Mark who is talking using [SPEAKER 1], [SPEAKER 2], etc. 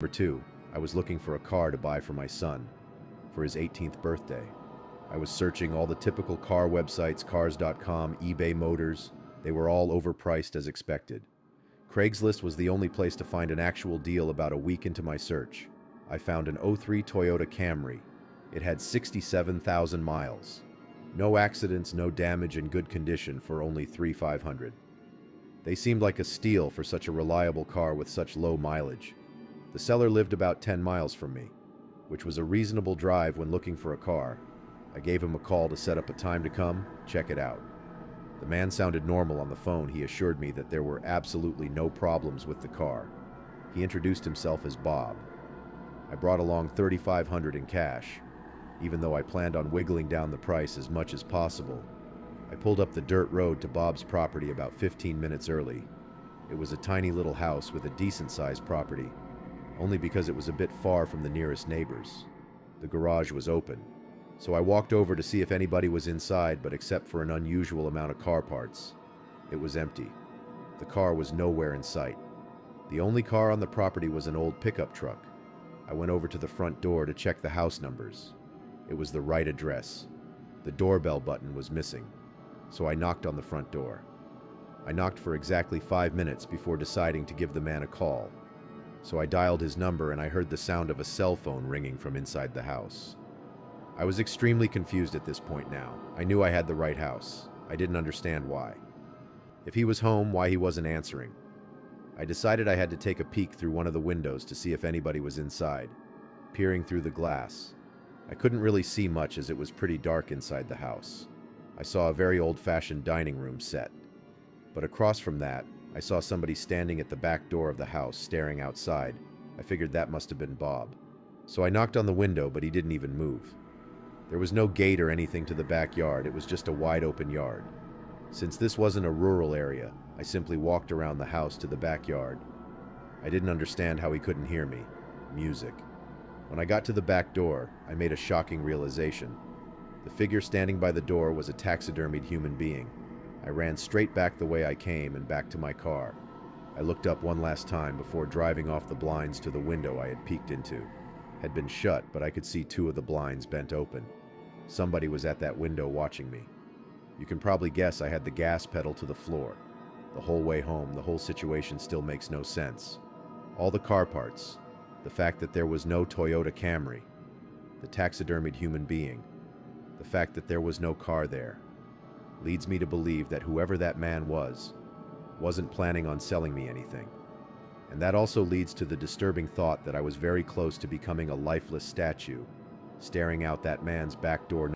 [SPEAKER 1] Number 2, I was looking for a car to buy for my son for his 18th birthday. I was searching all the typical car websites, cars.com, eBay Motors. They were all overpriced as expected. Craigslist was the only place to find an actual deal. About a week into my search, I found an '03 Toyota Camry. It had 67,000 miles. No accidents, no damage, in good condition for only $3,500. They seemed like a steal for such a reliable car with such low mileage. The seller lived about 10 miles from me, which was a reasonable drive when looking for a car. I gave him a call to set up a time to come check it out. The man sounded normal on the phone. He assured me that there were absolutely no problems with the car. He introduced himself as Bob. I brought along $3,500 in cash, even though I planned on wiggling down the price as much as possible. I pulled up the dirt road to Bob's property about 15 minutes early. It was a tiny little house with a decent-sized property, only because it was a bit far from the nearest neighbors. The garage was open, so I walked over to see if anybody was inside, but except for an unusual amount of car parts, it was empty. The car was nowhere in sight. The only car on the property was an old pickup truck. I went over to the front door to check the house numbers. It was the right address. The doorbell button was missing, so I knocked on the front door. I knocked for exactly 5 minutes before deciding to give the man a call. So I dialed his number and I heard the sound of a cell phone ringing from inside the house. I was extremely confused at this point now. I knew I had the right house. I didn't understand why. If he was home, why he wasn't answering. I decided I had to take a peek through one of the windows to see if anybody was inside. Peering through the glass, I couldn't really see much as it was pretty dark inside the house. I saw a very old-fashioned dining room set. But across from that, I saw somebody standing at the back door of the house staring outside. I figured that must have been Bob. So I knocked on the window, but he didn't even move. There was no gate or anything to the backyard. It was just a wide open yard. Since this wasn't a rural area, I simply walked around the house to the backyard. I didn't understand how he couldn't hear me. Music. When I got to the back door, I made a shocking realization. The figure standing by the door was a taxidermied human being. I ran straight back the way I came and back to my car. I looked up one last time before driving off the blinds to the window I had peeked into. Had been shut, but I could see 2 of the blinds bent open. Somebody was at that window watching me. You can probably guess I had the gas pedal to the floor. The whole way home, the whole situation still makes no sense. All the car parts, the fact that there was no Toyota Camry, the taxidermied human being, the fact that there was no car there, leads me to believe that whoever that man was, wasn't planning on selling me anything. And that also leads to the disturbing thought that I was very close to becoming a lifeless statue, staring out that man's back door.